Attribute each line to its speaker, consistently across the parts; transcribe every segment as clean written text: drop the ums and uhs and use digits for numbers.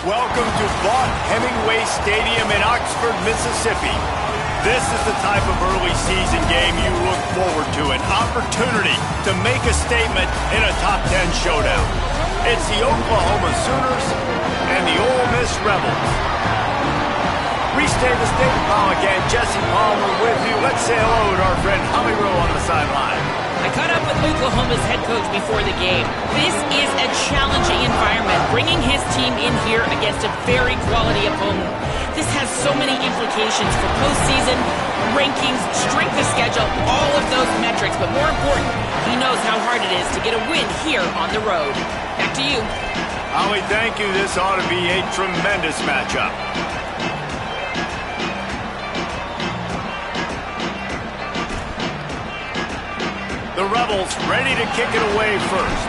Speaker 1: Welcome to Vaught-Hemingway Stadium in Oxford, Mississippi. This is the type of early season game you look forward to, an opportunity to make a statement in a top 10 showdown. It's the Oklahoma Sooners and the Ole Miss Rebels. Restate the state, Pollock and Jesse Palmer with you. Let's say hello to our friend Holly Rowe on the sideline.
Speaker 2: I caught up with Oklahoma's head coach before the game. This is a challenging environment, bringing his team in here against a very quality opponent. This has so many implications for postseason, rankings, strength of schedule, all of those metrics. But more important, he knows how hard it is to get a win here on the road. Back to you.
Speaker 1: Holly, thank you. This ought to be a tremendous matchup. The Rebels ready to kick it away first.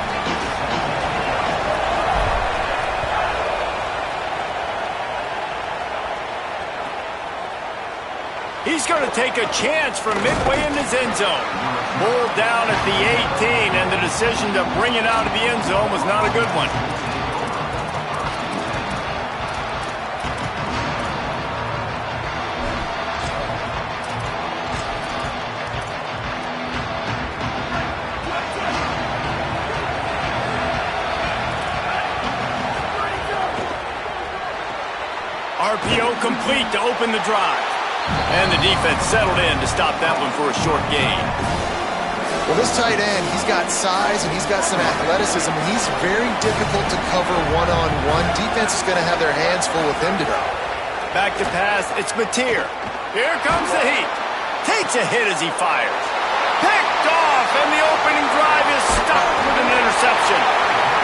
Speaker 1: He's going to take a chance from midway in his end zone. Pulled down at the 18, and the decision to bring it out of the end zone was not a good one. RPO complete to open the drive. And the defense settled in to stop that one for a short gain.
Speaker 3: Well, this tight end, he's got size and he's got some athleticism, and he's very difficult to cover one-on-one. Defense is going to have their hands full with him today.
Speaker 1: Back to pass, it's Mateer. Here comes the heat. Takes a hit as he fires. Picked off, and the opening drive is stopped with an interception.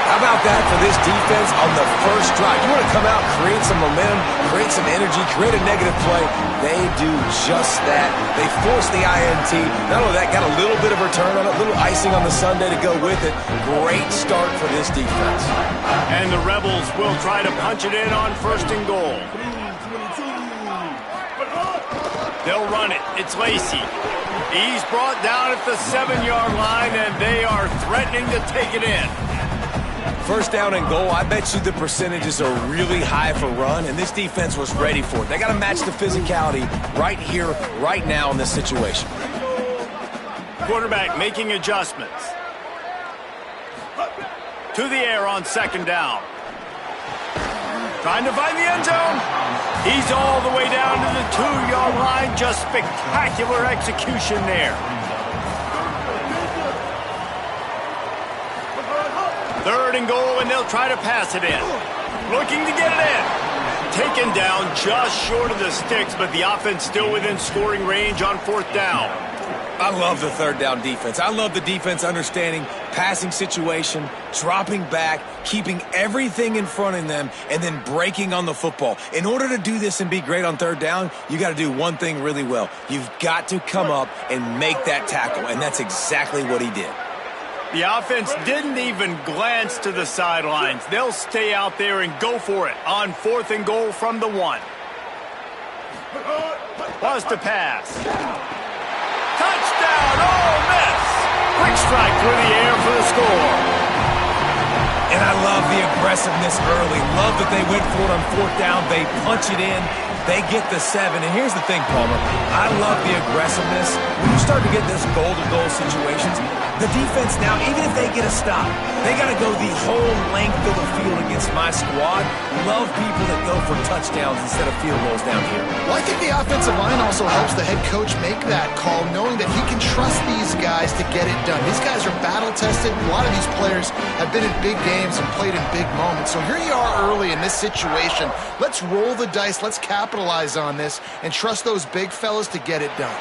Speaker 4: How about that for this defense on the first drive? You want to come out, create some momentum, create some energy, create a negative play. They do just that. They force the INT. Not only that, got a little bit of return on it, a little icing on the sundae to go with it. Great start for this defense.
Speaker 1: And the Rebels will try to punch it in on first and goal. They'll run it. It's Lacey. He's brought down at the 7-yard line, and they are threatening to take it in.
Speaker 4: First down and goal, I bet you the percentages are really high for run, and this defense was ready for it. They got to match the physicality right here, right now in this situation.
Speaker 1: Quarterback making adjustments. To the air on second down. Trying to find the end zone. He's all the way down to the 2-yard line. Just spectacular execution there. Third and goal, and they'll try to pass it in. Looking to get it in. Taken down just short of the sticks, but the offense still within scoring range on fourth down.
Speaker 4: I love the third down defense. I love the defense understanding passing situation, dropping back, keeping everything in front of them, and then breaking on the football. In order to do this and be great on third down, you got to do one thing really well. You've got to come up and make that tackle, and that's exactly what he did.
Speaker 1: The offense didn't even glance to the sidelines. They'll stay out there and go for it on fourth and goal from the 1. Was to pass. Touchdown, Ole Miss! Quick strike through the air for the score.
Speaker 4: And I love the aggressiveness early. Love that they went for it on fourth down. They punch it in. They get the 7. And here's the thing, Palmer. I love the aggressiveness. When you start to get this goal-to-goal situations, the defense now, even if they get a stop, they got to go the whole length of the field against my squad. Love people that go for touchdowns instead of field goals down here.
Speaker 3: Well, I think the offensive line also helps the head coach make that call, knowing that he can trust these guys to get it done. These guys are battle-tested. A lot of these players have been in big games and played in big moments. So here you are early in this situation. Let's roll the dice. Let's capitalize on this and trust those big fellas to get it done.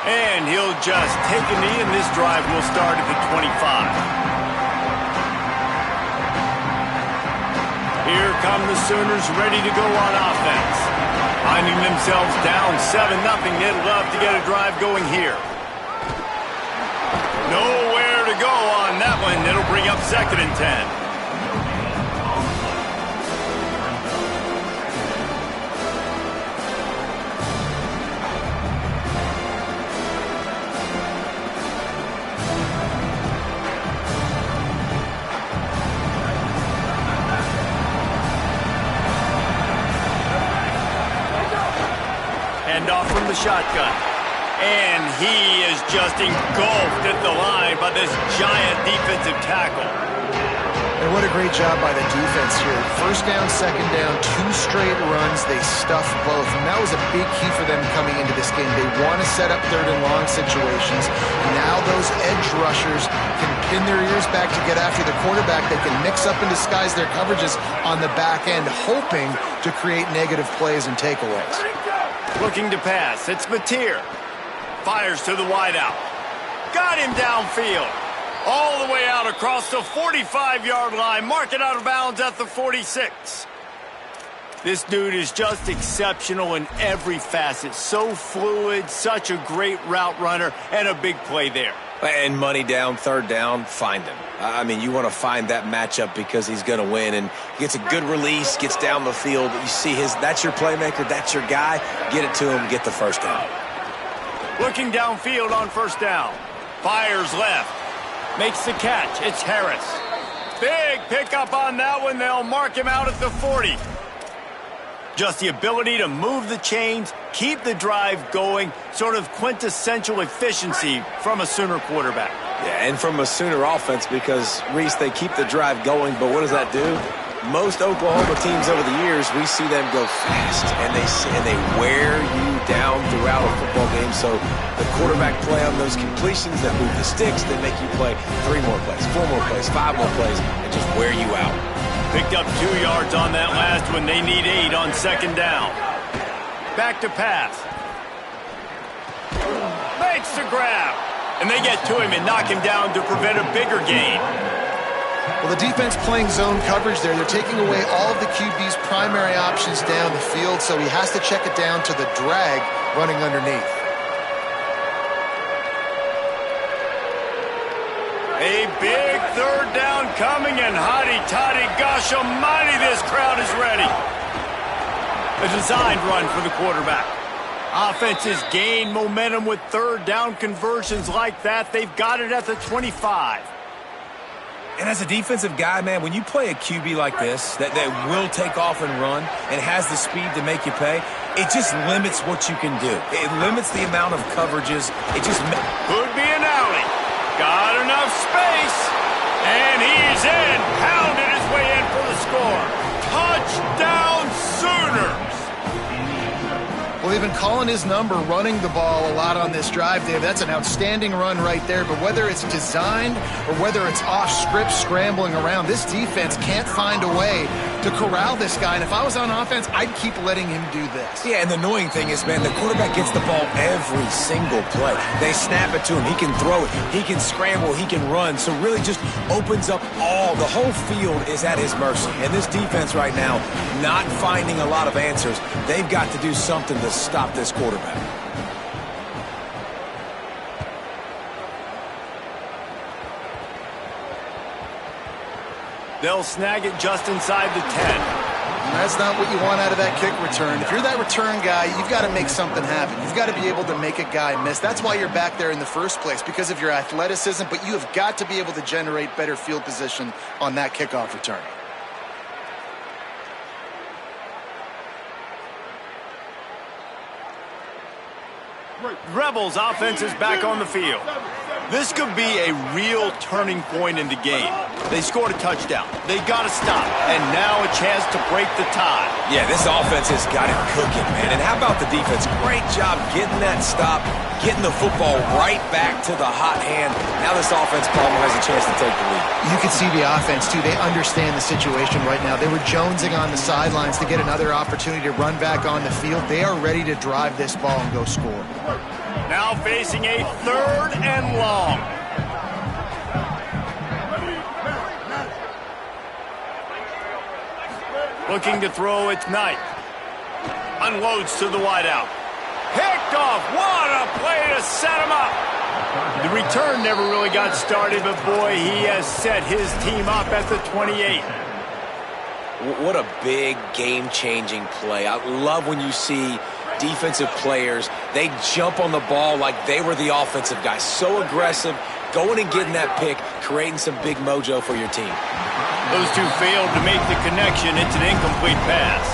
Speaker 1: And he'll just take a knee, and this drive will start at the 25. Here come the Sooners ready to go on offense. Finding themselves down 7-0, they'd love to get a drive going here. Nowhere to go on that one. It'll bring up second and 10. handoff from the shotgun. And he is just engulfed at the line by this giant defensive tackle.
Speaker 3: And what a great job by the defense here. First down, second down, 2 straight runs. They stuffed both. And that was a big key for them coming into this game. They want to set up third and long situations. And now those edge rushers can pin their ears back to get after the quarterback. They can mix up and disguise their coverages on the back end, hoping to create negative plays and takeaways.
Speaker 1: Looking to pass. It's Mateer. Fires to the wideout. Got him downfield. All the way out across the 45-yard line. Mark it out of bounds at the 46. This dude is just exceptional in every facet. So fluid, such a great route runner, and a big play there.
Speaker 4: And money down, third down, find him. I mean, you want to find that matchup because he's going to win. And he gets a good release, gets down the field. You see that's your playmaker, that's your guy. Get it to him, get the first down.
Speaker 1: Looking downfield on first down. Fires left. Makes the catch. It's Harris. Big pickup on that one. They'll mark him out at the 40. Just the ability to move the chains, keep the drive going, sort of quintessential efficiency from a Sooner quarterback.
Speaker 4: Yeah, and from a Sooner offense because, Reese, they keep the drive going, but what does that do? Most Oklahoma teams over the years, we see them go fast, and they wear you down throughout a football game. So the quarterback play on those completions that move the sticks, they make you play 3 more plays, 4 more plays, 5 more plays, and just wear you out.
Speaker 1: Picked up 2 yards on that last one. They need 8 on second down. Back to pass. Makes the grab. And they get to him and knock him down to prevent a bigger gain.
Speaker 3: Well, the defense playing zone coverage there. They're taking away all of the QB's primary options down the field, so he has to check it down to the drag running underneath.
Speaker 1: A big third down coming, and hotty-toddy, gosh almighty, this crowd is ready. A designed run for the quarterback. Offenses gain momentum with third down conversions like that. They've got it at the 25.
Speaker 4: And as a defensive guy, man, when you play a QB like this that will take off and run and has the speed to make you pay, it just limits what you can do. It limits the amount of coverages. It just
Speaker 1: could be an alley. Got enough space. And he's in. Pounded his way in for the score. Touchdown Sooners.
Speaker 3: Well, they've been calling his number, running the ball a lot on this drive there. That's an outstanding run right there. But whether it's designed or whether it's off script scrambling around, this defense can't find a way to corral this guy. And if I was on offense, I'd keep letting him do this.
Speaker 4: Yeah, and the annoying thing is, man, the quarterback gets the ball every single play. They snap it to him. He can throw it. He can scramble. He can run. So really just opens up the whole field is at his mercy. And this defense right now, not finding a lot of answers. They've got to do something to stop this quarterback.
Speaker 1: They'll snag it just inside the 10.
Speaker 3: And that's not what you want out of that kick return. If you're that return guy, you've got to make something happen. You've got to be able to make a guy miss. That's why you're back there in the first place, because of your athleticism, but you have got to be able to generate better field position on that kickoff return.
Speaker 1: Rebels offense is back on the field. This could be a real turning point in the game. They scored a touchdown. They got to stop. And now a chance to break the tie.
Speaker 4: Yeah, this offense has got it cooking, man. And how about the defense? Great job getting that stop, getting the football right back to the hot hand. Now this offense, Palmer, has a chance to take the lead.
Speaker 3: You can see the offense, too. They understand the situation right now. They were jonesing on the sidelines to get another opportunity to run back on the field. They are ready to drive this ball and go score.
Speaker 1: Now facing a third and long. Looking to throw, it's Knight. Unloads to the wideout. Picked off. What a play to set him up. The return never really got started, but boy, he has set his team up at the 28.
Speaker 4: What a big game-changing play. I love when you see defensive players, they jump on the ball like they were the offensive guys. So aggressive, going and getting that pick, creating some big mojo for your team.
Speaker 1: Those two failed to make the connection. It's an incomplete pass.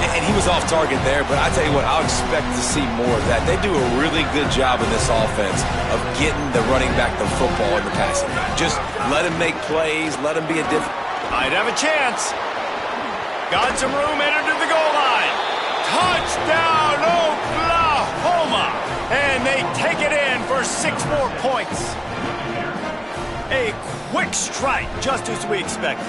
Speaker 4: And he was off target there, but I tell you what, I'll expect to see more of that. They do a really good job in this offense of getting the running back the football in the passing game. Just let him make plays, let him be a different.
Speaker 1: Might have a chance. Got some room, entered to the goal line. Touchdown, Oklahoma! And they take it in for 6 more points. A quick strike, just as we expected.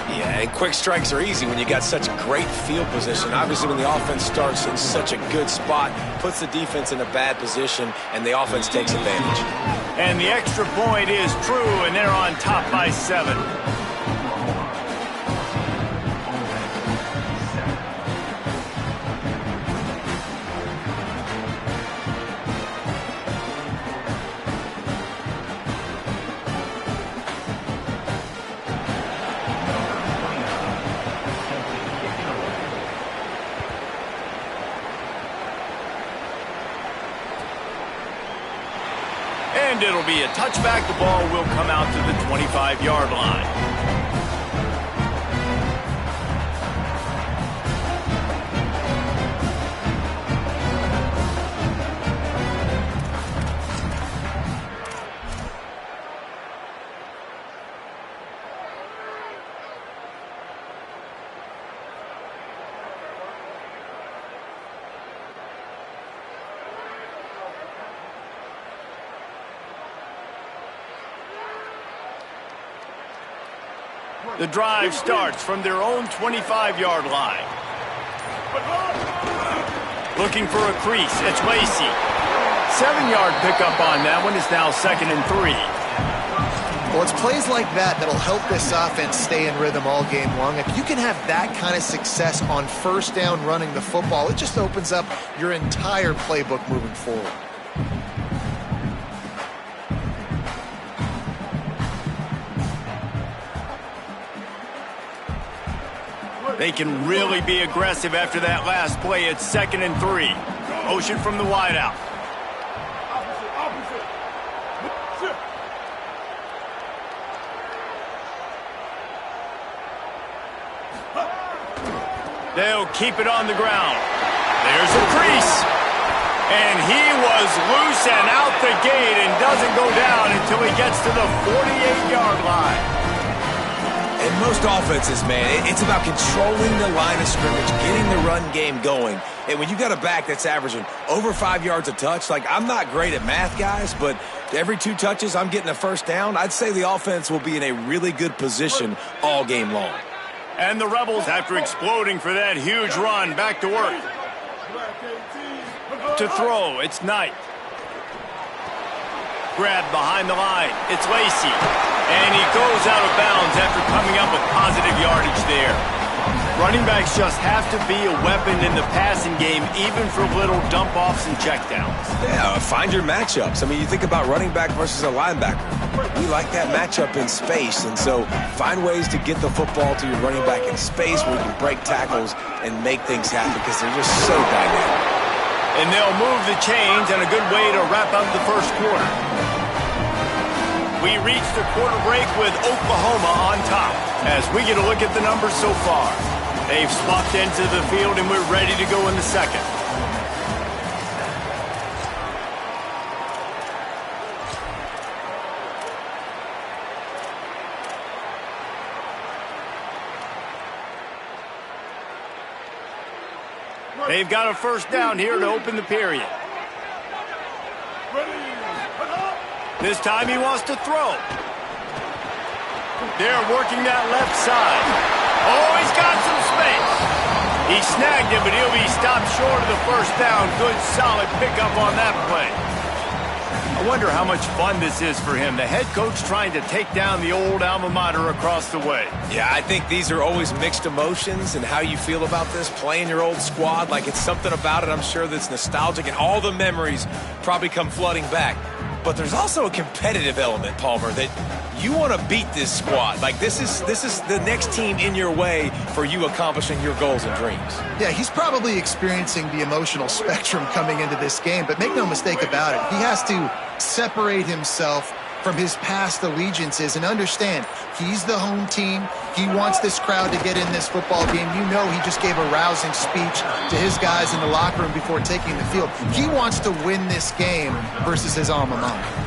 Speaker 4: Yeah, and quick strikes are easy when you got such great field position. Obviously, when the offense starts in such a good spot, puts the defense in a bad position, and the offense takes advantage.
Speaker 1: And the extra point is true, and they're on top by 7. And it'll be a touchback. The ball will come out to the 25-yard line. The drive starts from their own 25-yard line. Looking for a crease. It's Lacey. 7-yard pickup on that one. Is now 2nd and 3.
Speaker 3: Well, it's plays like that that'll help this offense stay in rhythm all game long. If you can have that kind of success on first down running the football, it just opens up your entire playbook moving forward.
Speaker 1: They can really be aggressive after that last play. It's 2nd and 3. Motion from the wideout. They'll keep it on the ground. There's a crease. And he was loose and out the gate and doesn't go down until he gets to the 48-yard line.
Speaker 4: In most offenses, man, it's about controlling the line of scrimmage, getting the run game going. And when you got a back that's averaging over 5 yards a touch, like, I'm not great at math, guys, but every 2 touches I'm getting a first down, I'd say the offense will be in a really good position all game long.
Speaker 1: And the Rebels, after exploding for that huge run, back to work. To throw, it's Knight. Grabbed behind the line, it's Lacey. And he goes out of bounds after coming up with positive yardage there. Running backs just have to be a weapon in the passing game, even for little dump-offs and checkdowns.
Speaker 4: Yeah, find your matchups. I mean, you think about running back versus a linebacker. We like that matchup in space, and so find ways to get the football to your running back in space where you can break tackles and make things happen because they're just so dynamic.
Speaker 1: And they'll move the chains, and a good way to wrap up the first quarter. We reach the quarter break with Oklahoma on top as we get a look at the numbers so far. They've swapped into the field, and we're ready to go in the second. They've got a first down here to open the period. This time he wants to throw. They're working that left side. Oh, he's got some space. He snagged it, but he'll be stopped short of the first down. Good, solid pickup on that play. I wonder how much fun this is for him. The head coach trying to take down the old alma mater across the way.
Speaker 4: Yeah, I think these are always mixed emotions and how you feel about this, playing your old squad. Like, it's something about it, I'm sure, that's nostalgic, and all the memories probably come flooding back. But there's also a competitive element, Palmer, that you want to beat this squad. Like, this is the next team in your way for you accomplishing your goals and dreams.
Speaker 3: Yeah, he's probably experiencing the emotional spectrum coming into this game, but make no mistake about it. He has to separate himself from his past allegiances. And understand, he's the home team. He wants this crowd to get in this football game. You know he just gave a rousing speech to his guys in the locker room before taking the field. He wants to win this game versus his alma mater.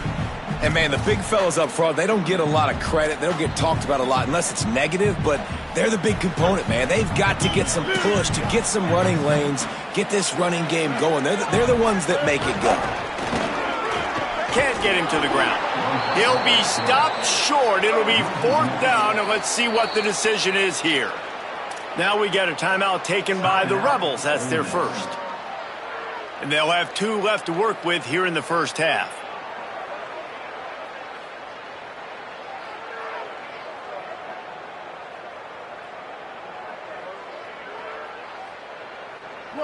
Speaker 4: And, man, the big fellas up front, they don't get a lot of credit. They don't get talked about a lot unless it's negative, but they're the big component, man. They've got to get some push, to get some running lanes, get this running game going. They're the ones that make it go.
Speaker 1: Can't get him to the ground. He'll be stopped short. It'll be 4th down, and let's see what the decision is here. Now we get a timeout taken by the Rebels. That's their first. And they'll have 2 left to work with here in the first half.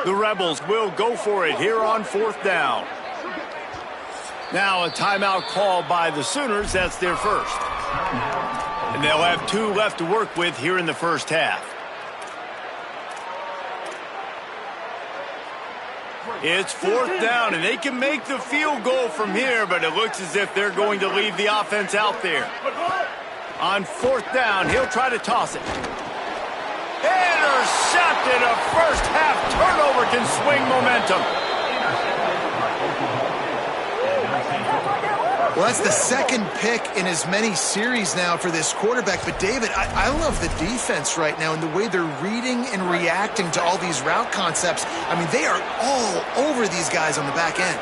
Speaker 1: The Rebels will go for it here on 4th down. Now a timeout called by the Sooners. That's their first. And they'll have 2 left to work with here in the first half. It's 4th down, and they can make the field goal from here, but it looks as if they're going to leave the offense out there. On 4th down, he'll try to toss it. Intercepted. A first half turnover can swing momentum.
Speaker 3: Well, that's the second pick in as many series now for this quarterback. But, David, I love the defense right now and the way they're reading and reacting to all these route concepts. I mean, they are all over these guys on the back end.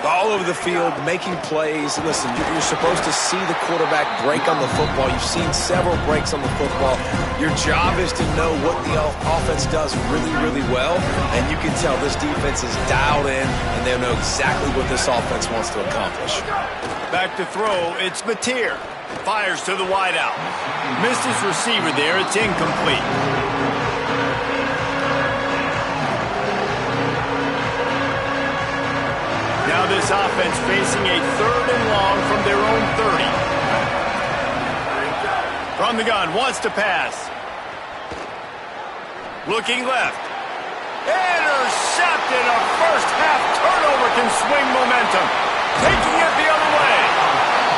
Speaker 4: All over the field, making plays. Listen, you're supposed to see the quarterback break on the football. You've seen several breaks on the football. Your job is to know what the offense does really, really well. And you can tell this defense is dialed in, and they know exactly what this offense wants to accomplish.
Speaker 1: Back to throw, it's Mateer. Fires to the wideout. Missed his receiver there, it's incomplete. Now this offense facing a 3rd and long from their own 30. From the gun, wants to pass. Looking left. Intercepted. A first half turnover can swing momentum. Taking it the other way.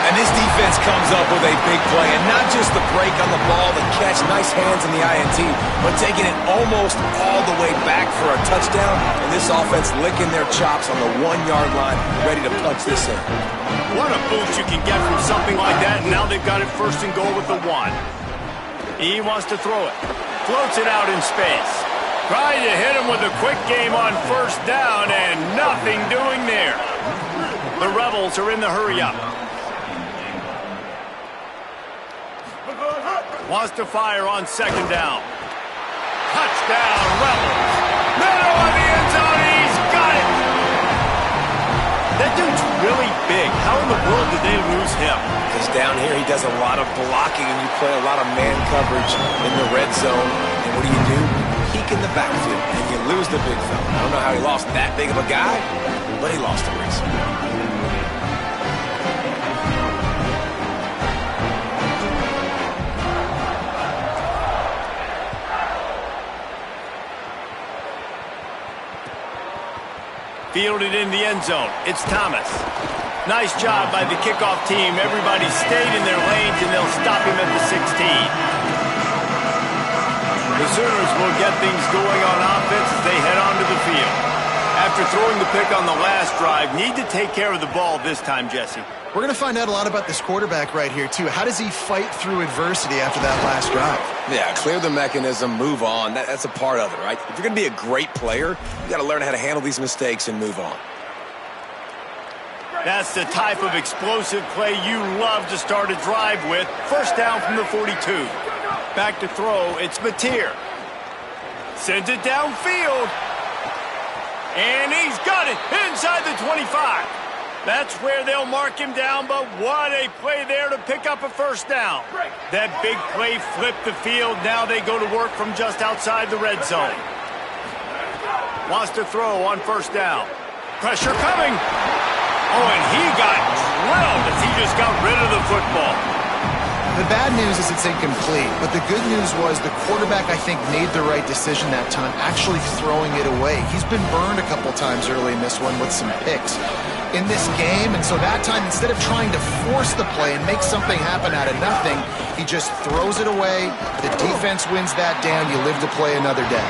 Speaker 4: And this defense comes up with a big play, and not just the break on the ball, the catch, nice hands in the INT, but taking it almost all the way back for a touchdown, and this offense licking their chops on the 1-yard line, ready to punch this in.
Speaker 1: What a boost you can get from something like that, and now they've got it 1st and goal with the 1. He wants to throw it. Floats it out in space. Trying to hit him with a quick game on 1st down, and nothing doing there. The Rebels are in the hurry-up. Wants to fire on 2nd down. Touchdown, Rebels. Middle of the end zone, he's got it. That dude's really big. How in the world did they lose him?
Speaker 4: Because down here he does a lot of blocking, and you play a lot of man coverage in the red zone. And what do? Peek in the backfield, and you lose the big fella. I don't know how he lost that big of a guy, but he lost a race.
Speaker 1: Fielded in the end zone. It's Thomas. Nice job by the kickoff team. Everybody stayed in their lanes, and they'll stop him at the 16. The Sooners will get things going on offense as they head onto the field. After throwing the pick on the last drive, need to take care of the ball this time, Jesse.
Speaker 3: We're going to find out a lot about this quarterback right here, too. How does he fight through adversity after that last drive?
Speaker 4: Yeah, clear the mechanism, move on. That's a part of it, right? If you're going to be a great player, you got to learn how to handle these mistakes and move on.
Speaker 1: That's the type of explosive play you love to start a drive with. 1st down from the 42. Back to throw, it's Mateer. Sends it downfield. And he's got it inside the 25. That's where they'll mark him down, but what a play there to pick up a 1st down. That big play flipped the field. Now they go to work from just outside the red zone. Wants to throw on 1st down. Pressure coming. Oh, and he got drilled as he just got rid of the football.
Speaker 3: The bad news is it's incomplete, but the good news was the quarterback, I think, made the right decision that time, actually throwing it away. He's been burned a couple times early in this one with some picks in this game, and so that time, instead of trying to force the play and make something happen out of nothing, he just throws it away. The defense wins that down. You live to play another day.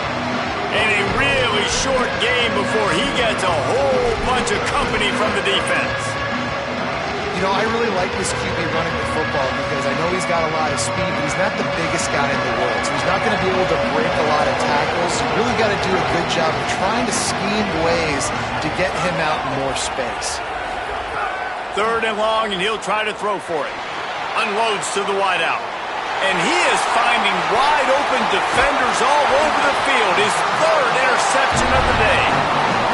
Speaker 1: And a really short game before he gets a whole bunch of company from the defense.
Speaker 3: You know, I really like this QB running the football because I know he's got a lot of speed, but he's not the biggest guy in the world. So he's not going to be able to break a lot of tackles. You really got to do a good job of trying to scheme ways to get him out in more space.
Speaker 1: 3rd and long, and he'll try to throw for it. Unloads to the wideout. And he is finding wide open defenders all over the field. His 3rd interception of the day.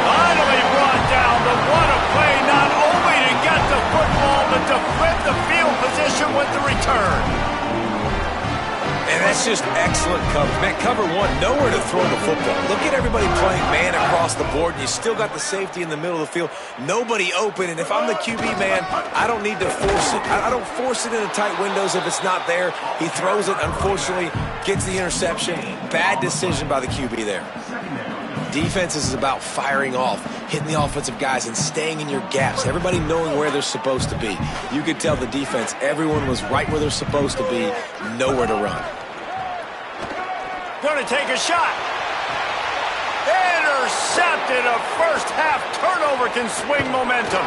Speaker 1: Finally brought down, but what a play, not only to get the football, but to flip the field position with the return.
Speaker 4: And that's just excellent coverage. Man, cover one, nowhere to throw the football. Look at everybody playing man across the board, and you still got the safety in the middle of the field. Nobody open, and if I'm the QB, man, I don't need to force it. I don't force it into tight windows if it's not there. He throws it, unfortunately, gets the interception. Bad decision by the QB there. Defense is about firing off, hitting the offensive guys, and staying in your gaps. Everybody knowing where they're supposed to be. You could tell the defense, everyone was right where they're supposed to be, nowhere to run.
Speaker 1: Going to take a shot. Intercepted. A first half turnover can swing momentum.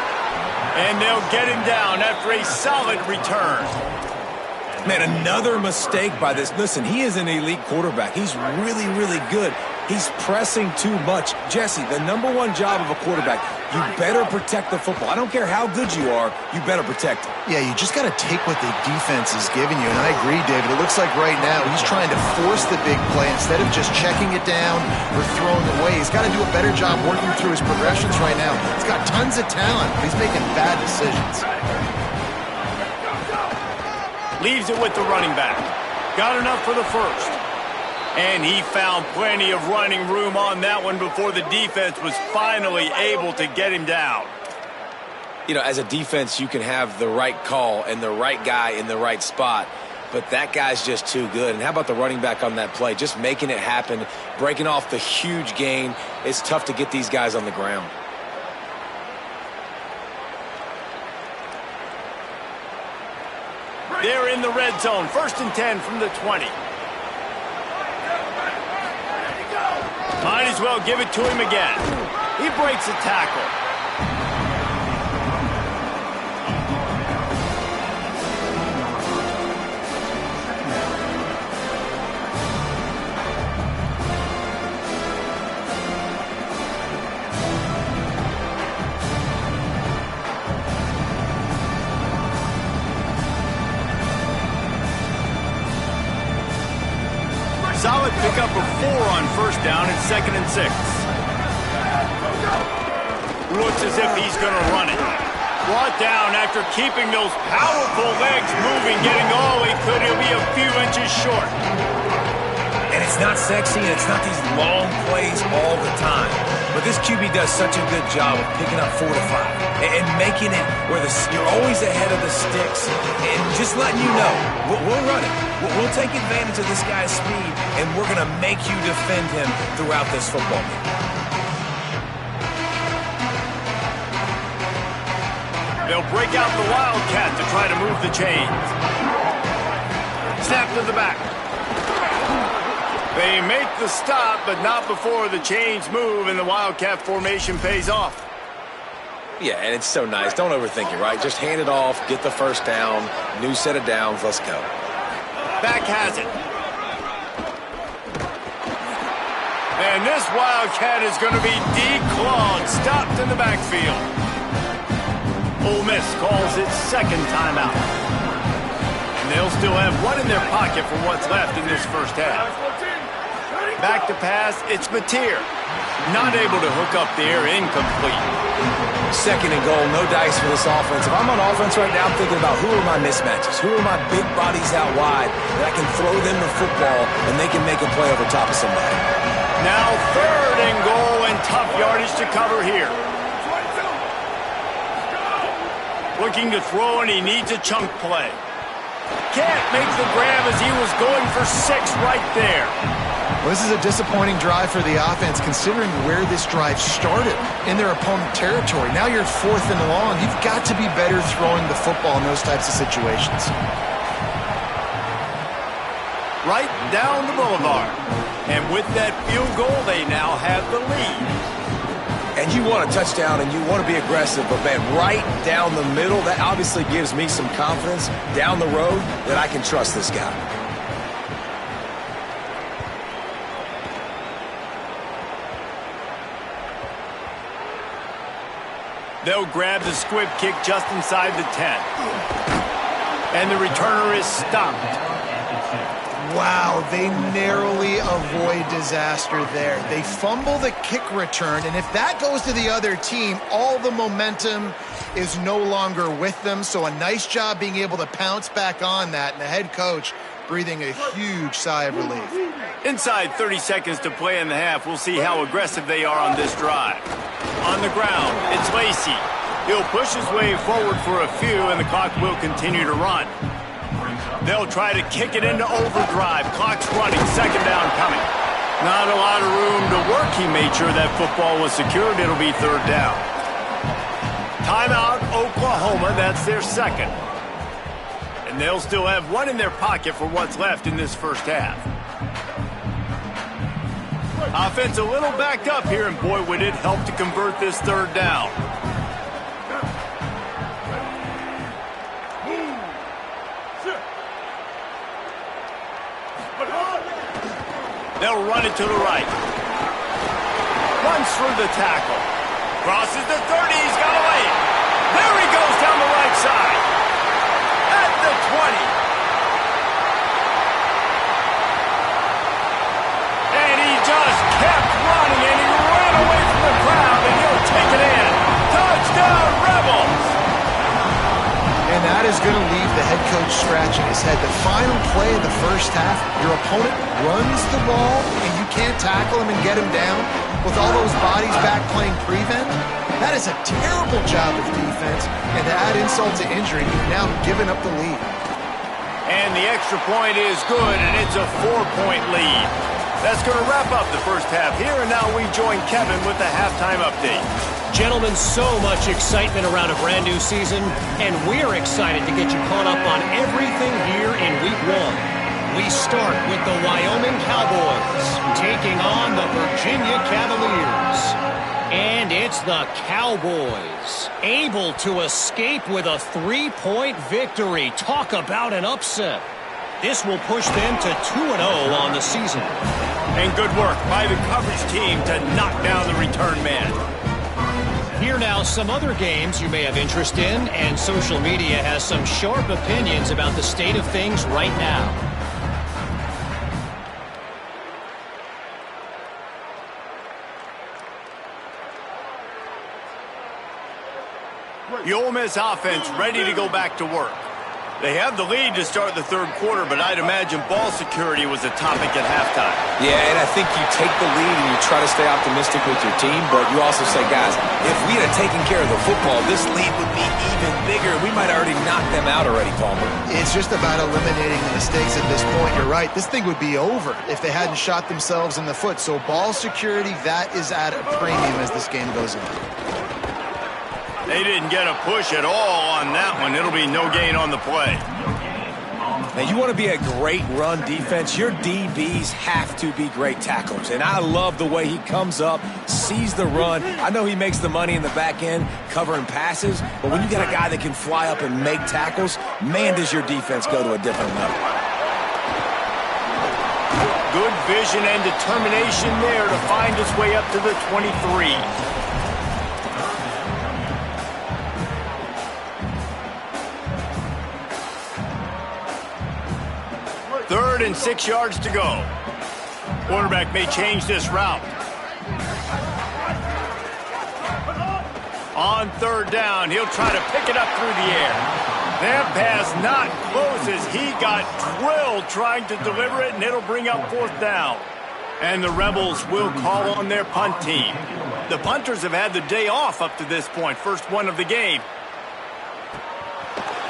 Speaker 1: And they'll get him down after a solid return.
Speaker 4: Man, another mistake by this. Listen, he is an elite quarterback. He's really, really good. He's pressing too much. Jesse, the #1 job of a quarterback, you better protect the football. I don't care how good you are, you better protect it.
Speaker 3: Yeah, you just got to take what the defense is giving you. And I agree, David. It looks like right now he's trying to force the big play instead of just checking it down or throwing away. He's got to do a better job working through his progressions right now. He's got tons of talent, but he's making bad decisions.
Speaker 1: Leaves it with the running back. Got enough for the first. And he found plenty of running room on that one before the defense was finally able to get him down.
Speaker 4: You know, as a defense, you can have the right call and the right guy in the right spot, but that guy's just too good. And how about the running back on that play? Just making it happen, breaking off the huge gain. It's tough to get these guys on the ground.
Speaker 1: They're in the red zone. 1st and 10 from the 20. Might as well give it to him again. He breaks a tackle. Solid pickup of 4 on 1st down and 2nd and 6. Looks as if he's going to run it. Brought down after keeping those powerful legs moving, getting all he could. He'll be a few inches short.
Speaker 4: And it's not sexy, and it's not these long plays all the time. But this QB does such a good job of picking up 4 to 5 and making it where you're always ahead of the sticks and just letting you know, we'll run it. We'll take advantage of this guy's speed, and we're going to make you defend him throughout this football game.
Speaker 1: They'll break out the Wildcat to try to move the chains. Snap to the back. They make the stop, but not before the chains move and the Wildcat formation pays off.
Speaker 4: Yeah, and it's so nice. Don't overthink it, right? Just hand it off, get the 1st down, new set of downs, let's go.
Speaker 1: Back has it. And this Wildcat is going to be declawed, stopped in the backfield. Ole Miss calls its 2nd timeout. And they'll still have one in their pocket for what's left in this 1st half. Back to pass, it's Mateer. Not able to hook up there, incomplete.
Speaker 4: 2nd and goal, no dice for this offense. If I'm on offense right now, I'm thinking about who are my mismatches? Who are my big bodies out wide that I can throw them the football and they can make a play over top of somebody?
Speaker 1: Now 3rd and goal and tough yardage to cover here. Looking to throw, and he needs a chunk play. Can't make the grab as he was going for 6 right there.
Speaker 3: Well, this is a disappointing drive for the offense, considering where this drive started, in their opponent territory. Now you're 4th and long. You've got to be better throwing the football in those types of situations.
Speaker 1: Right down the boulevard. And with that field goal, they now have the lead.
Speaker 4: And you want a touchdown and you want to be aggressive, but man, right down the middle, that obviously gives me some confidence down the road that I can trust this guy.
Speaker 1: They'll grab the squib kick just inside the 10. And the returner is stopped.
Speaker 3: Wow, they narrowly avoid disaster there. They fumble the kick return, and if that goes to the other team, all the momentum is no longer with them. So a nice job being able to pounce back on that, and the head coach breathing a huge sigh of relief.
Speaker 1: Inside 30 seconds to play in the half. We'll see how aggressive they are on this drive. On the ground, it's Lacy. He'll push his way forward for a few, and the clock will continue to run. They'll try to kick it into overdrive. Clock's running, 2nd down coming. Not a lot of room to work. He made sure that football was secured. It'll be 3rd down. Timeout, Oklahoma. That's their 2nd. And they'll still have 1 in their pocket for what's left in this first half. Offense a little backed up here, and boy, would it help to convert this 3rd down. They'll run it to the right. Runs through the tackle. Crosses the 30. He's got away. There he goes down the right side. At the 20. And he just kept running, and he ran away from the crowd, and he'll take it in. Touchdown, Rebels!
Speaker 3: And that is going to leave the head coach scratching his head. The final play of the first half, your opponent runs the ball, and you can't tackle him and get him down with all those bodies back playing prevent. That is a terrible job of defense, and to add insult to injury, you've now given up the lead.
Speaker 1: And the extra point is good, and it's a 4-point lead. That's going to wrap up the first half here, and now we join Kevin with the halftime update.
Speaker 5: Gentlemen, so much excitement around a brand new season, and we're excited to get you caught up on everything here in Week 1. We start with the Wyoming Cowboys taking on the Virginia Cavaliers. And it's the Cowboys able to escape with a 3-point victory. Talk about an upset. This will push them to 2-0 on the season.
Speaker 1: And good work by the coverage team to knock down the return man.
Speaker 5: Here now, some other games you may have interest in, and social media has some sharp opinions about the state of things right now.
Speaker 1: The Ole Miss offense ready to go back to work. They have the lead to start the 3rd quarter, but I'd imagine ball security was a topic at halftime.
Speaker 4: Yeah, and I think you take the lead and you try to stay optimistic with your team, but you also say, guys, if we had taken care of the football, this lead would be even bigger. We might already knock them out already, Palmer.
Speaker 3: It's just about eliminating the mistakes at this point. You're right. This thing would be over if they hadn't shot themselves in the foot. So ball security, that is at a premium as this game goes on.
Speaker 1: They didn't get a push at all on that one. It'll be no gain on the play.
Speaker 4: Now, you want to be a great run defense, your DBs have to be great tacklers. And I love the way he comes up, sees the run. I know he makes the money in the back end covering passes, but when you got a guy that can fly up and make tackles, man, does your defense go to a different level.
Speaker 1: Good vision and determination there to find his way up to the 23. 3rd and 6 yards to go. Quarterback may change this route. On 3rd down, he'll try to pick it up through the air. That pass not close as he got drilled trying to deliver it, and it'll bring up 4th down. And the Rebels will call on their punt team. The punters have had the day off up to this point. First one of the game.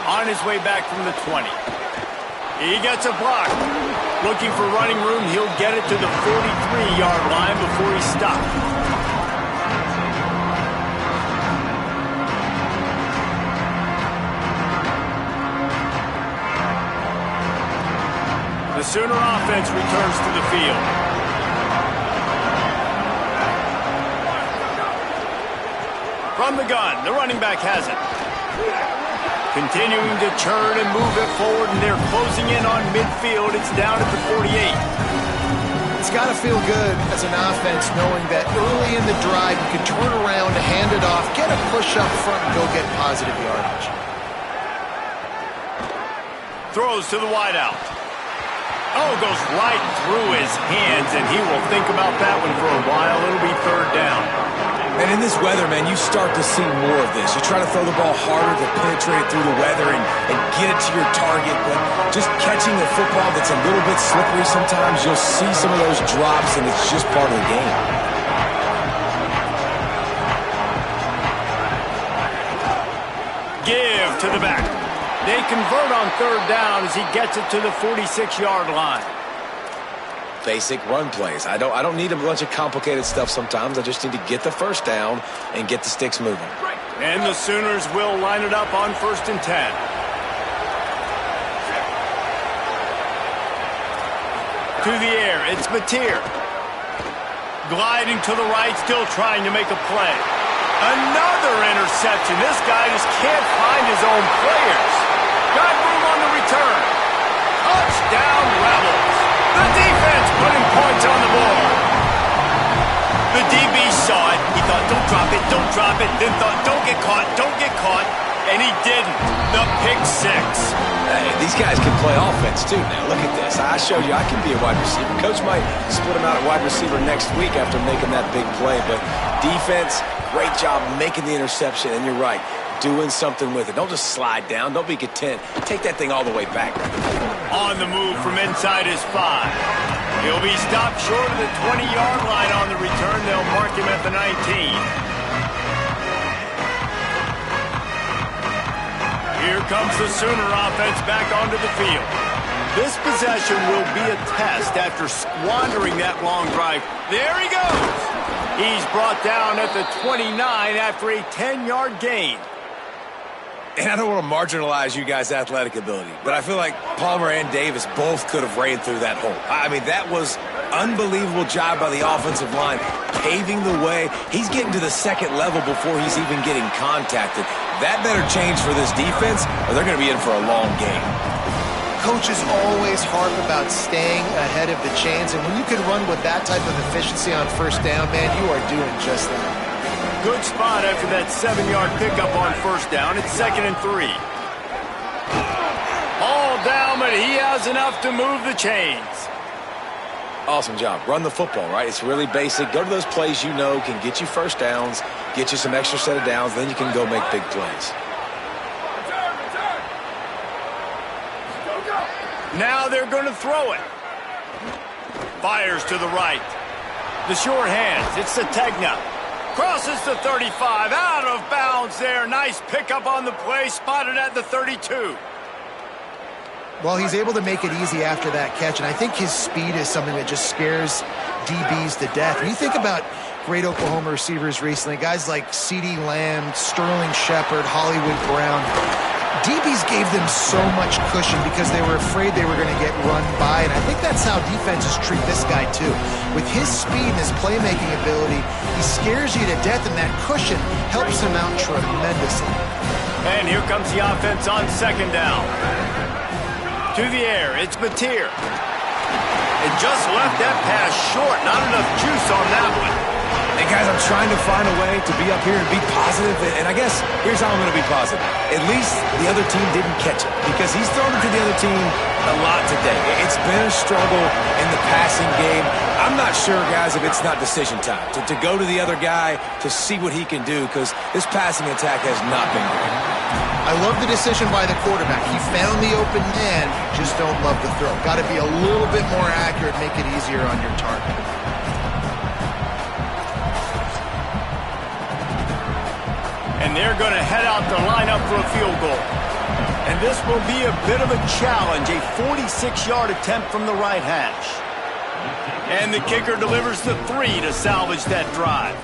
Speaker 1: On his way back from the 20. He gets a block. Looking for running room, he'll get it to the 43-yard line before he stops. The Sooner offense returns to the field. From the gun, the running back has it. Continuing to churn and move it forward, and they're closing in on midfield. It's down at the 48.
Speaker 3: It's got to feel good as an offense knowing that early in the drive you can turn around, hand it off, get a push up front, and go get positive yardage.
Speaker 1: Throws to the wideout. Oh, goes right through his hands, and he will think about that one for a while. It'll be third down.
Speaker 4: And in this weather, man, you start to see more of this. You try to throw the ball harder to penetrate through the weather and get it to your target, but just catching a football that's a little bit slippery sometimes, you'll see some of those drops, and it's just part of the game.
Speaker 1: Give to the back. They convert on third down as he gets it to the 46-yard line.
Speaker 4: Basic run plays. I don't need a bunch of complicated stuff sometimes. I just need to get the first down and get the sticks moving.
Speaker 1: And the Sooners will line it up on 1st and 10. To the air, it's Mateer. Gliding to the right, still trying to make a play. Another interception. This guy just can't find his own players. Got room on the return. Touchdown Rebels. The defense putting points on the board. The DB saw it. He thought, don't drop it. Then thought, don't get caught. And he didn't. The pick six.
Speaker 4: Hey, these guys can play offense too now. Look at this. I showed you I can be a wide receiver. Coach might split him out at wide receiver next week after making that big play. But defense, great job making the interception. And you're right, doing something with it. Don't just slide down. Don't be content. Take that thing all the way back.
Speaker 1: On the move from inside his 5. He'll be stopped short of the 20-yard line on the return. They'll mark him at the 19. Here comes the Sooner offense back onto the field. This possession will be a test after squandering that long drive. There he goes. He's brought down at the 29 after a 10-yard gain.
Speaker 4: And I don't want to marginalize you guys' athletic ability, but I feel like Palmer and Davis both could have ran through that hole. I mean, that was unbelievable job by the offensive line, paving the way. He's getting to the second level before he's even getting contacted. That better change for this defense, or they're going to be in for a long game.
Speaker 3: Coaches always harp about staying ahead of the chains, and when you can run with that type of efficiency on first down, man, you are doing just that.
Speaker 1: Good spot after that 7-yard pickup on first down. It's 2nd and 3. All down, but he has enough to move the chains.
Speaker 4: Awesome job. Run the football, right? It's really basic. Go to those plays you know can get you first downs, get you some extra set of downs, then you can go make big plays.
Speaker 1: Now they're going to throw it. Fires to the right. The sure hands. It's Sategna. Crosses the 35, out of bounds there. Nice pickup on the play, spotted at the 32.
Speaker 3: Well, he's able to make it easy after that catch, and I think his speed is something that just scares DBs to death. When you think about great Oklahoma receivers recently, guys like CeeDee Lamb, Sterling Shepard, Hollywood Brown, DBs gave them so much cushion because they were afraid they were going to get run by, and I think that's how defenses treat this guy too. With his speed and his playmaking ability, he scares you to death, and that cushion helps him out tremendously.
Speaker 1: And here comes the offense on 2nd down. To the air, it's Mateer. It just left that pass short. Not enough juice on that one.
Speaker 4: Hey, guys, I'm trying to find a way to be up here and be positive, and I guess here's how I'm going to be positive. At least the other team didn't catch it, because he's thrown it to the other team a lot today. It's been a struggle in the passing game. I'm not sure, guys, if it's not decision time, to go to the other guy to see what he can do, because this passing attack has not been great.
Speaker 3: I love the decision by the quarterback. He found the open man, just don't love the throw. Got to be a little bit more accurate, make it easier on your target.
Speaker 1: And they're going to head out to line up for a field goal. And this will be a bit of a challenge, a 46-yard attempt from the right hash. And the kicker delivers the 3 to salvage that drive.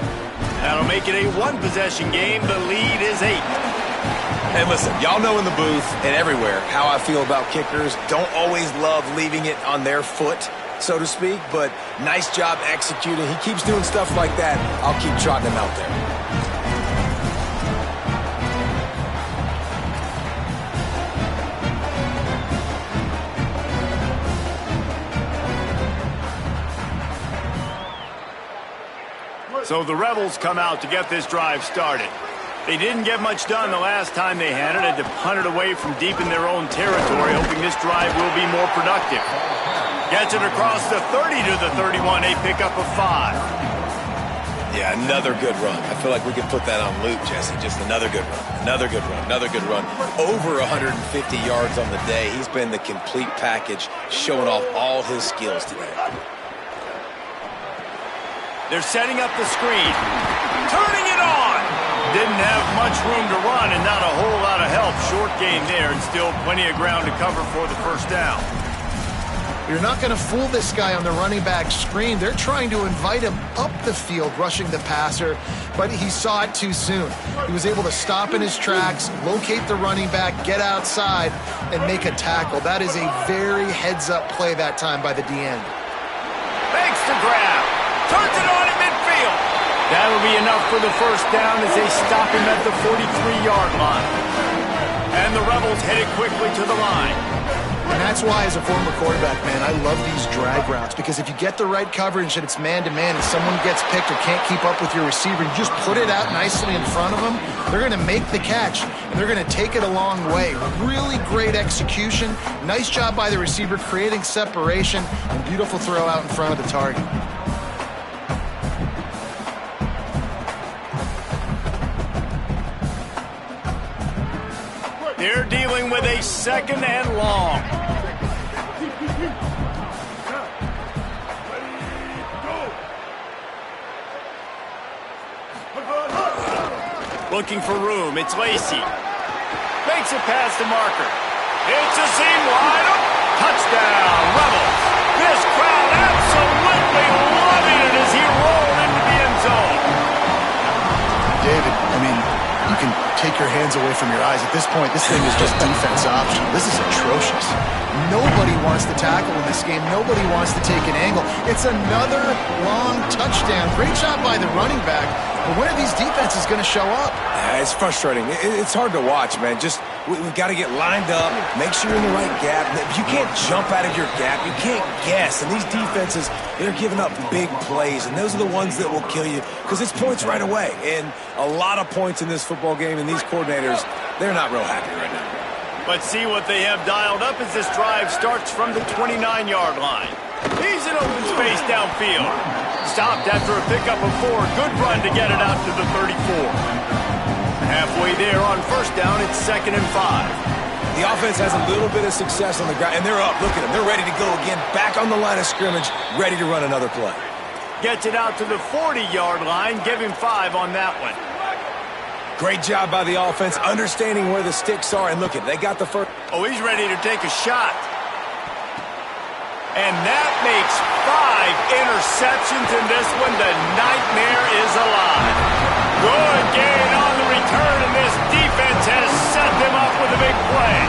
Speaker 1: That'll make it a one-possession game. The lead is 8.
Speaker 4: And listen, y'all know in the booth and everywhere how I feel about kickers. Don't always love leaving it on their foot, so to speak, but nice job executing. He keeps doing stuff like that. I'll keep trotting him out there.
Speaker 1: So the Rebels come out to get this drive started. They didn't get much done the last time they had it. Had to punt it away from deep in their own territory, hoping this drive will be more productive. Gets it across the 30 to the 31. A pickup of 5.
Speaker 4: Yeah, another good run. I feel like we could put that on loop, Jesse. Just another good run, another good run, another good run. Over 150 yards on the day. He's been the complete package, showing off all his skills today.
Speaker 1: They're setting up the screen. Turning it on. Didn't have much room to run and not a whole lot of help. Short game there and still plenty of ground to cover for the first down.
Speaker 3: You're not going to fool this guy on the running back screen. They're trying to invite him up the field, rushing the passer, but he saw it too soon. He was able to stop in his tracks, locate the running back, get outside, and make a tackle. That is a very heads-up play that time by the D-end.
Speaker 1: Makes the grab. Turns it on at midfield. That'll be enough for the first down as they stop him at the 43-yard line. And the Rebels headed quickly to the line.
Speaker 3: And that's why, as a former quarterback, man, I love these drag routes, because if you get the right coverage and it's man-to-man and someone gets picked or can't keep up with your receiver, you just put it out nicely in front of them, they're going to make the catch, and they're going to take it a long way. Really great execution. Nice job by the receiver creating separation, and beautiful throw out in front of the target.
Speaker 1: They're dealing with a second and long. Looking for room. It's Lacey. Makes it past the marker. It's a seam wide open. Touchdown, Rebels. This crowd absolutely loving it as he rolled into the end zone.
Speaker 3: David, I mean, you can take your hands away from your eyes. At this point, this thing is just defense optional. This is atrocious. Nobody wants to tackle in this game. Nobody wants to take an angle. It's another long touchdown. Great job by the running back. But when are these defenses going to show up?
Speaker 4: It's frustrating. It's hard to watch, man. Just we've got to get lined up, make sure you're in the right gap. You can't jump out of your gap. You can't guess. And these defenses, they're giving up big plays, and those are the ones that will kill you because it's points right away. And a lot of points in this football game, and these coordinators, they're not real happy right now.
Speaker 1: Let's see what they have dialed up as this drive starts from the 29-yard line. He's in open space downfield. Stopped after a pickup of 4. Good run to get it out to the 34. Halfway there on first down, it's 2nd and 5.
Speaker 4: The offense has a little bit of success on the ground, and they're up. Look at them. They're ready to go again. Back on the line of scrimmage, ready to run another play.
Speaker 1: Gets it out to the 40-yard line. Give him 5 on that one.
Speaker 4: Great job by the offense, understanding where the sticks are. And look at, they got the first.
Speaker 1: Oh, he's ready to take a shot. And that makes 5 interceptions in this one. The nightmare is alive. Good gain on the return, and this defense has set them up with a big play.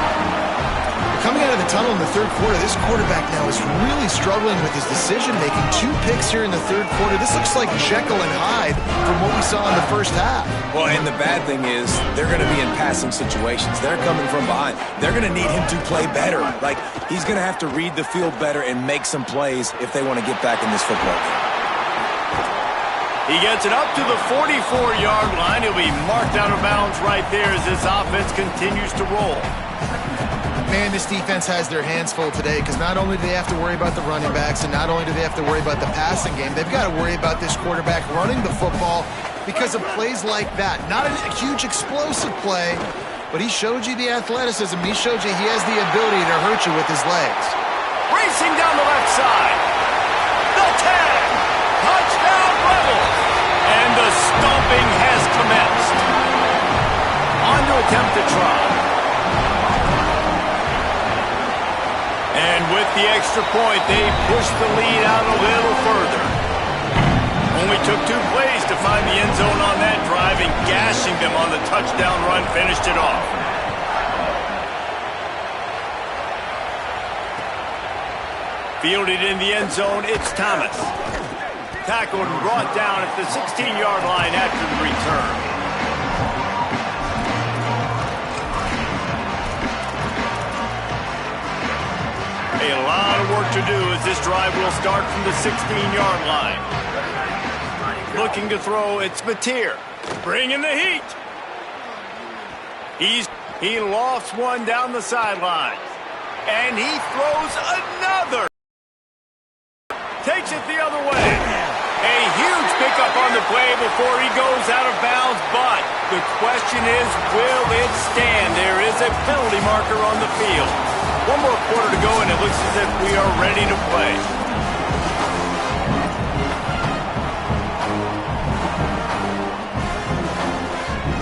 Speaker 3: Coming out of the tunnel in the third quarter, this quarterback now is really struggling with his decision-making. 2 picks here in the third quarter. This looks like Jekyll and Hyde from what we saw in the first half.
Speaker 4: Well, and the bad thing is they're going to be in passing situations. They're coming from behind. They're going to need him to play better. Like, he's going to have to read the field better and make some plays if they want to get back in this football game.
Speaker 1: He gets it up to the 44-yard line. He'll be marked out of bounds right there as this offense continues to roll.
Speaker 3: Man, this defense has their hands full today because not only do they have to worry about the running backs and not only do they have to worry about the passing game, they've got to worry about this quarterback running the football because of plays like that. Not a huge explosive play, but he showed you the athleticism. He showed you he has the ability to hurt you with his legs.
Speaker 1: Racing down the left side. The tag. Touchdown Rebels. And the stomping has commenced. On to attempt to try. With the extra point, they pushed the lead out a little further. Only took 2 plays to find the end zone on that drive, and gashing them on the touchdown run finished it off. Fielded in the end zone, it's Thomas. Tackled and brought down at the 16-yard line after the return. A lot of work to do as this drive will start from the 16-yard line. Looking to throw, it's Mateer. Bringing the heat. He lofts one down the sideline. And he throws another. Takes it the other way. A huge pickup on the play before he goes out of bounds, but the question is, will it stand? There is a penalty marker on the field. 1 more quarter to go, and it looks as if we are ready to play.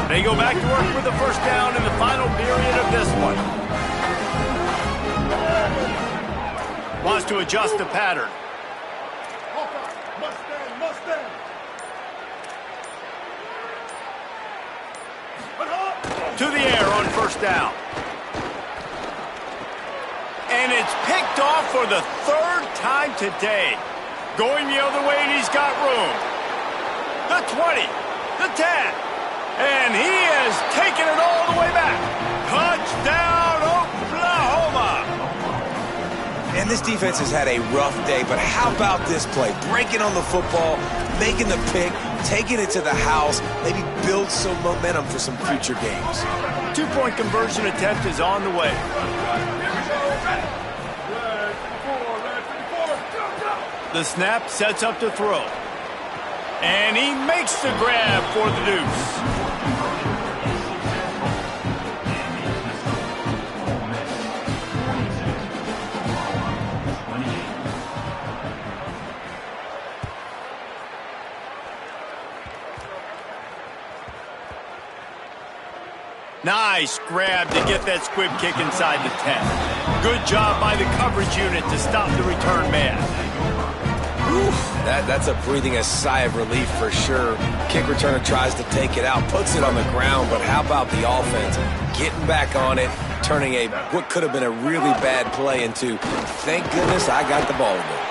Speaker 1: They go back to work with the first down in the final period of this one. Wants to adjust the pattern. To the air on first down. And it's picked off for the 3rd time today. Going the other way, and he's got room. The 20, the 10. And he has taken it all the way back. Touchdown, Oklahoma.
Speaker 4: And this defense has had a rough day, but how about this play? Breaking on the football, making the pick, taking it to the house, maybe build some momentum for some future games.
Speaker 1: 2-point conversion attempt is on the way. The snap sets up to throw. And he makes the grab for the deuce. Nice grab to get that squib kick inside the 10. Good job by the coverage unit to stop the return man.
Speaker 4: Oof, that's a breathing a sigh of relief for sure. Kick returner tries to take it out, puts it on the ground, but how about the offense getting back on it, turning what could have been a really bad play into, thank goodness I got the ball again.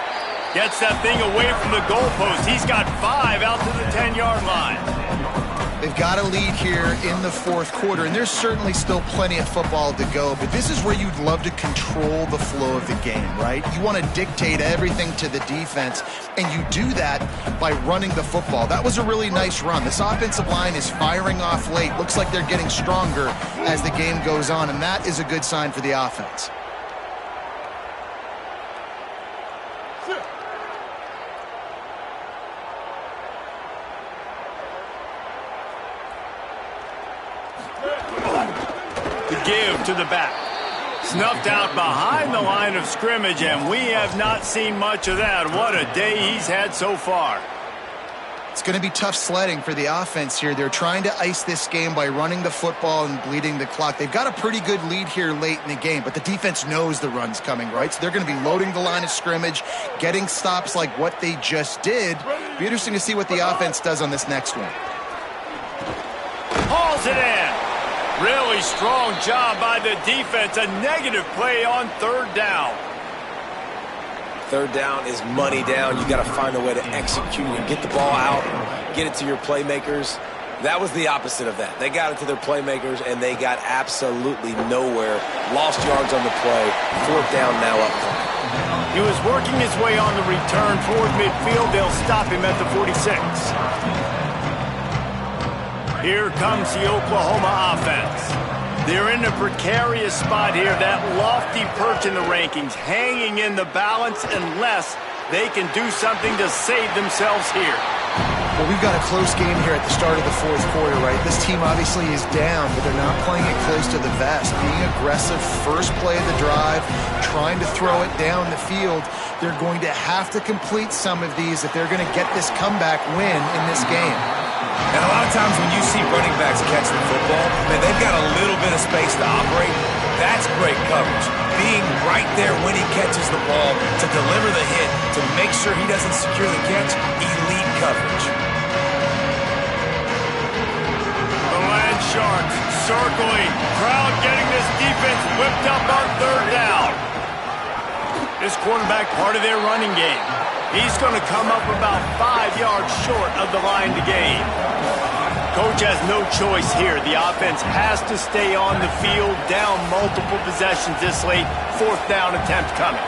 Speaker 1: Gets that thing away from the goalpost. He's got 5 out to the 10-yard line.
Speaker 3: They've got a lead here in the 4th quarter, and there's certainly still plenty of football to go, but this is where you'd love to control the flow of the game, right? You want to dictate everything to the defense, and you do that by running the football. That was a really nice run. This offensive line is firing off late. Looks like they're getting stronger as the game goes on, and that is a good sign for the offense.
Speaker 1: Give to the back. Snuffed out behind the line of scrimmage, and we have not seen much of that. What a day he's had so far.
Speaker 3: It's going to be tough sledding for the offense here. They're trying to ice this game by running the football and bleeding the clock. They've got a pretty good lead here late in the game, but the defense knows the run's coming, right? So they're going to be loading the line of scrimmage, getting stops like what they just did. Be interesting to see what the offense does on this next one.
Speaker 1: Hauls it in. Really strong job by the defense. A negative play on 3rd down.
Speaker 4: 3rd down is money down. You got to find a way to execute and get the ball out, get it to your playmakers. That was the opposite of that. They got it to their playmakers, and they got absolutely nowhere. Lost yards on the play. 4th down now up front.
Speaker 1: He was working his way on the return toward midfield. They'll stop him at the 46. Here comes the Oklahoma offense. They're in a precarious spot here. That lofty perch in the rankings, hanging in the balance unless they can do something to save themselves here.
Speaker 3: Well, we've got a close game here at the start of the 4th quarter, right? This team obviously is down, but they're not playing it close to the vest. Being aggressive, first play of the drive, trying to throw it down the field. They're going to have to complete some of these if they're going to get this comeback win in this game.
Speaker 4: And a lot of times when you see running backs catch the football, man, they've got a little bit of space to operate. That's great coverage. Being right there when he catches the ball to deliver the hit, to make sure he doesn't secure the catch, elite coverage.
Speaker 1: The Land Sharks circling. Crowd getting this defense whipped up on third down. This quarterback part of their running game. He's going to come up about 5 yards short of the line to gain. Coach has no choice here. The offense has to stay on the field, down multiple possessions this late. Fourth down attempt coming.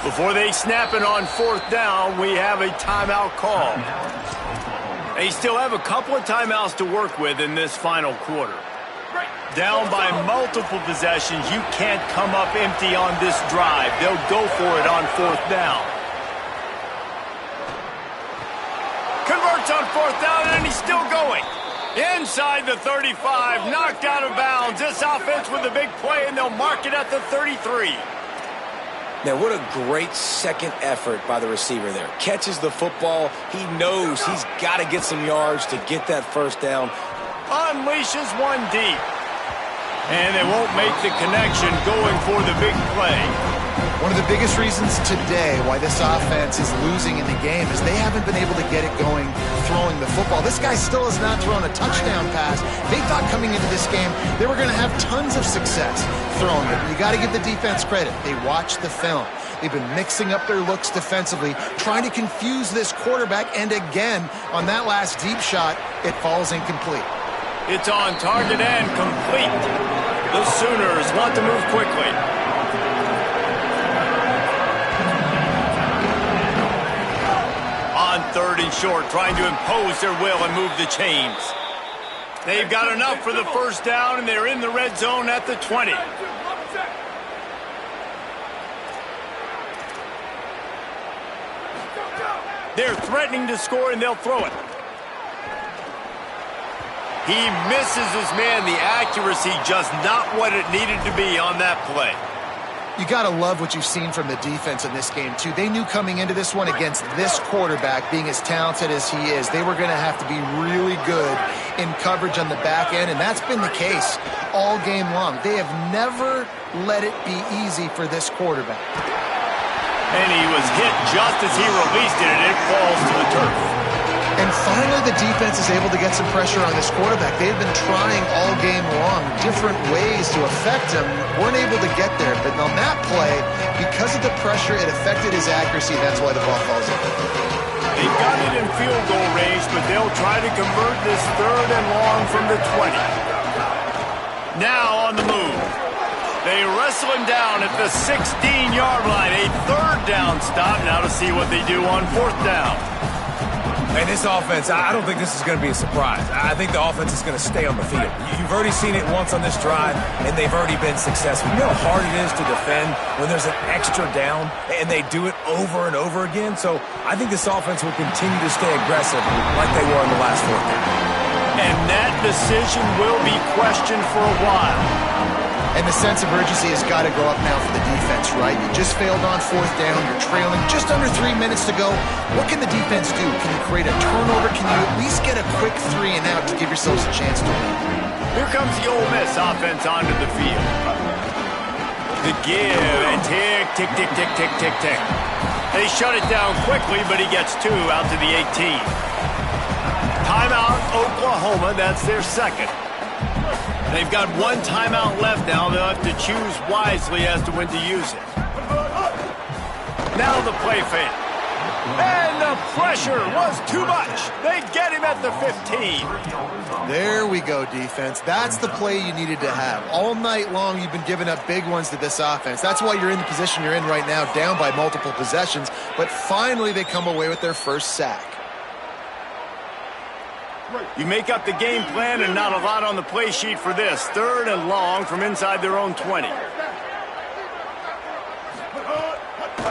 Speaker 1: Before they snap it on fourth down, we have a timeout call. They still have a couple of timeouts to work with in this final quarter. Down by multiple possessions, you can't come up empty on this drive. They'll go for it on fourth down. Converts on fourth down, and he's still going. Inside the 35, knocked out of bounds. This offense with a big play, and they'll mark it at the 33.
Speaker 4: Now, what a great second effort by the receiver there. Catches the football. He knows he's got to get some yards to get that first down.
Speaker 1: Unleashes one deep. And they won't make the connection going for the big play.
Speaker 3: One of the biggest reasons today why this offense is losing in the game is they haven't been able to get it going throwing the football. This guy still has not thrown a touchdown pass. They thought coming into this game they were going to have tons of success throwing it. You got to give the defense credit. They watched the film. They've been mixing up their looks defensively, trying to confuse this quarterback, and again, on that last deep shot, it falls incomplete.
Speaker 1: It's on target and complete. The Sooners want to move quickly. On third and short, trying to impose their will and move the chains. They've got enough for the first down, and they're in the red zone at the 20. They're threatening to score, and they'll throw it. He misses his man. The accuracy just not what it needed to be on that play.
Speaker 3: You got to love what you've seen from the defense in this game, too. They knew coming into this one against this quarterback, being as talented as he is, they were going to have to be really good in coverage on the back end, and that's been the case all game long. They have never let it be easy for this quarterback.
Speaker 1: And he was hit just as he released it, and it falls to the turf.
Speaker 3: And finally, the defense is able to get some pressure on this quarterback. They had been trying all game long different ways to affect him, weren't able to get there. But on that play, because of the pressure, it affected his accuracy. That's why the ball falls in.
Speaker 1: They've got it in field goal range, but they'll try to convert this third and long from the 20. Now on the move. They wrestle him down at the 16-yard line. A third down stop. Now to see what they do on fourth down.
Speaker 4: And this offense, I don't think this is going to be a surprise. I think the offense is going to stay on the field. You've already seen it once on this drive, and they've already been successful. You know how hard it is to defend when there's an extra down, and they do it over and over again. So I think this offense will continue to stay aggressive like they were in the last fourth down.
Speaker 1: And that decision will be questioned for a while.
Speaker 3: And the sense of urgency has got to go up now for the defense, right? You just failed on fourth down. You're trailing just under 3 minutes to go. What can the defense do? Can you create a turnover? Can you at least get a quick 3 and out to give yourselves a chance to win?
Speaker 1: Here comes the Ole Miss offense onto the field. The give and tick, tick, tick, tick, tick, tick, tick. They shut it down quickly, but he gets 2 out to the 18. Timeout, Oklahoma. That's their second. They've got 1 timeout left now. They'll have to choose wisely as to when to use it. Now the play fake. And the pressure was too much. They get him at the 15.
Speaker 3: There we go, defense. That's the play you needed to have. All night long, you've been giving up big ones to this offense. That's why you're in the position you're in right now, down by multiple possessions. But finally, they come away with their first sack.
Speaker 1: You make up the game plan and not a lot on the play sheet for this. Third and long from inside their own 20.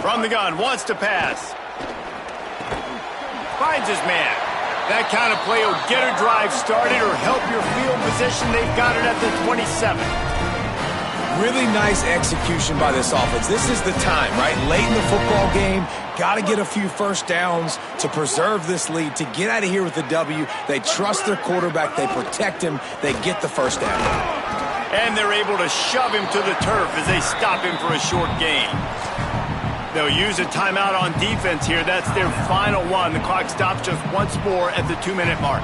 Speaker 1: From the gun, wants to pass. Finds his man. That kind of play will get a drive started or help your field position. They've got it at the 27.
Speaker 4: Really nice execution by this offense. This is the time, right? Late in the football game, Got to get a few first downs to preserve this lead, to get out of here with the W. They trust their quarterback. They protect him. They get the first down.
Speaker 1: And they're able to shove him to the turf as they stop him for a short gain. They'll use a timeout on defense here. That's their final one. The clock stops just once more at the 2-minute mark.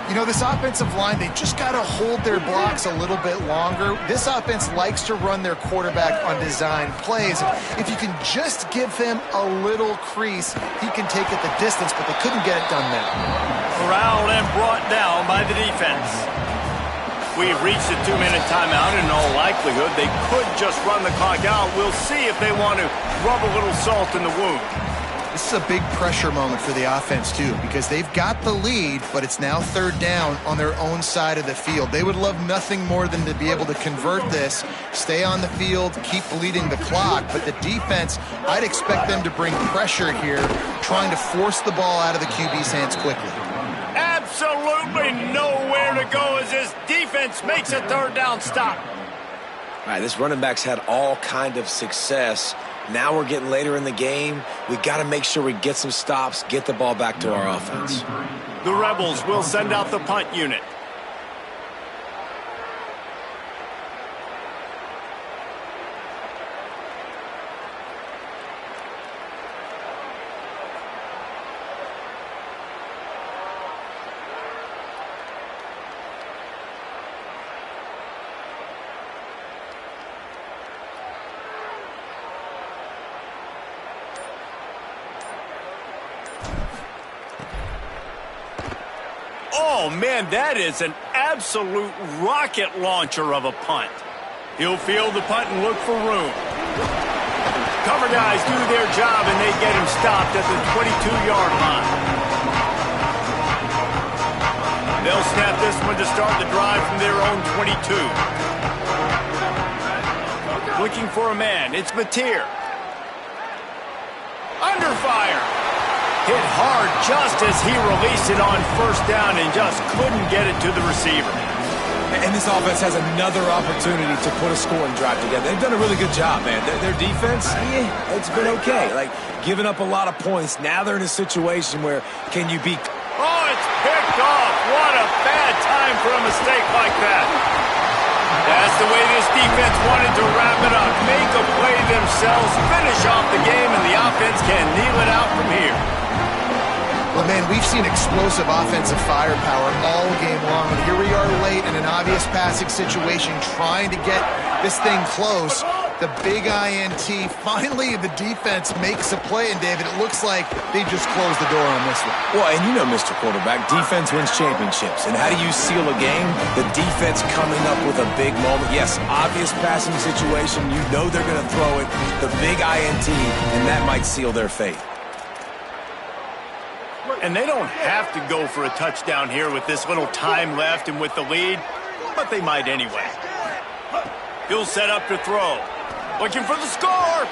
Speaker 3: You know, this offensive line, they just got to hold their blocks a little bit longer. This offense likes to run their quarterback on design plays. If you can just give him a little crease, he can take it the distance, but they couldn't get it done now.
Speaker 1: Corralled and brought down by the defense. We've reached the 2-minute timeout. In all likelihood, they could just run the clock out. We'll see if they want to rub a little salt in the wound.
Speaker 3: This is a big pressure moment for the offense, too, because they've got the lead, but it's now 3rd down on their own side of the field. They would love nothing more than to be able to convert this, stay on the field, keep bleeding the clock. But the defense, I'd expect them to bring pressure here, trying to force the ball out of the QB's hands quickly.
Speaker 1: Absolutely nowhere to go as this defense makes a 3rd down stop.
Speaker 4: All right, this running back's had all kind of success. Now we're getting later in the game. We got to make sure we get some stops, get the ball back to our offense.
Speaker 1: The Rebels will send out the punt unit. Oh, man, that is an absolute rocket launcher of a punt. He'll field the punt and look for room. Cover guys do their job, and they get him stopped at the 22-yard line. They'll snap this one to start the drive from their own 22. Looking for a man. It's Mateer. Under fire. Hit hard just as he released it on 1st down and just couldn't get it to the receiver.
Speaker 4: And this offense has another opportunity to put a scoring drive together. They've done a really good job, man. Their defense, it's been okay. Like, giving up a lot of points. Now they're in a situation where can you be...
Speaker 1: Oh, it's picked off. What a bad time for a mistake like that. That's the way this defense wanted to wrap it up. Make a play themselves, finish off the game, and the offense can kneel it out from here.
Speaker 3: Well, man, we've seen explosive offensive firepower all game long, and here we are late in an obvious passing situation trying to get this thing close. The big INT, finally the defense makes a play, and David, it looks like they just closed the door on this one.
Speaker 4: Well, and you know, Mr. Quarterback, defense wins championships. And how do you seal a game? The defense coming up with a big moment. Yes, obvious passing situation. You know they're going to throw it. The big INT, and that might seal their fate.
Speaker 1: And they don't have to go for a touchdown here with this little time left and with the lead, but they might anyway. He'll set up to throw. Looking for the score.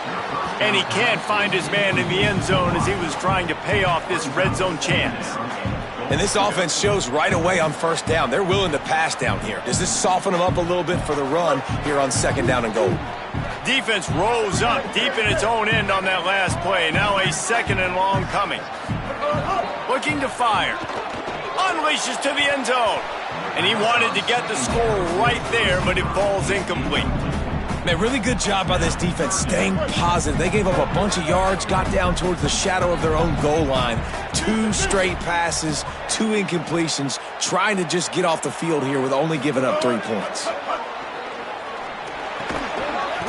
Speaker 1: And he can't find his man in the end zone as he was trying to pay off this red zone chance.
Speaker 4: And this offense shows right away on 1st down. They're willing to pass down here. Does this soften them up a little bit for the run here on 2nd down and goal?
Speaker 1: Defense rose up deep in its own end on that last play. Now a 2nd and long coming. Looking to fire. Unleashes to the end zone. And he wanted to get the score right there, but it falls incomplete.
Speaker 4: Man, really good job by this defense staying positive. They gave up a bunch of yards, got down towards the shadow of their own goal line. 2 straight passes, 2 incompletions, trying to just get off the field here with only giving up 3 points.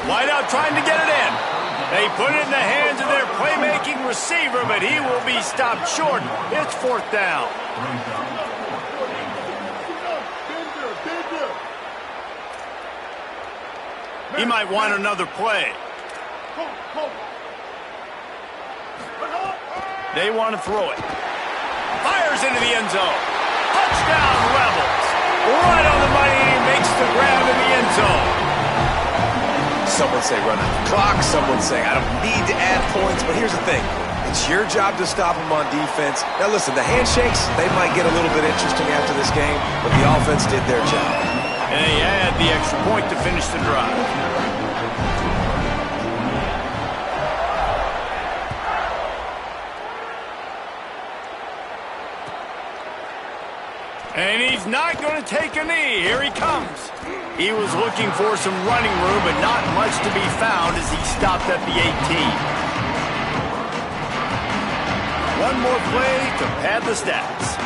Speaker 1: Wideout trying to get it in. They put it in the hands of their playmaking receiver, but he will be stopped short. It's 4th down. He might want another play. They want to throw it. Fires into the end zone. Touchdown, Rebels. Right on the money, and he makes the grab in the end zone.
Speaker 4: Some would say run out the clock. Some would say I don't need to add points. But here's the thing. It's your job to stop them on defense. Now, listen, the handshakes, they might get a little bit interesting after this game, but the offense did their job.
Speaker 1: And they add the extra point to finish the drive. He's not going to take a knee. Here he comes. He was looking for some running room, but not much to be found as he stopped at the 18. One more play to pad the stats.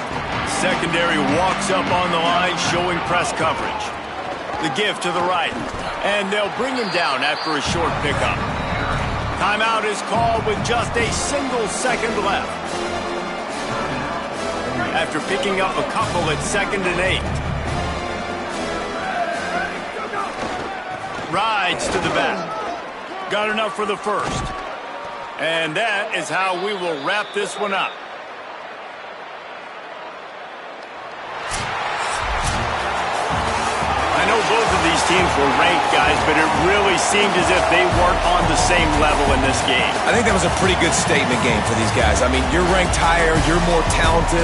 Speaker 1: Secondary walks up on the line, showing press coverage. The give to the right, and they'll bring him down after a short pickup. Timeout is called with just a single second left. After picking up a couple at 2nd and 8. Rides to the back. Got enough for the first. And that is how we will wrap this one up. I know both of these teams were ranked, guys, but it really seemed as if they weren't on the same level in this game.
Speaker 4: I think that was a pretty good statement game for these guys. I mean, you're ranked higher, you're more talented.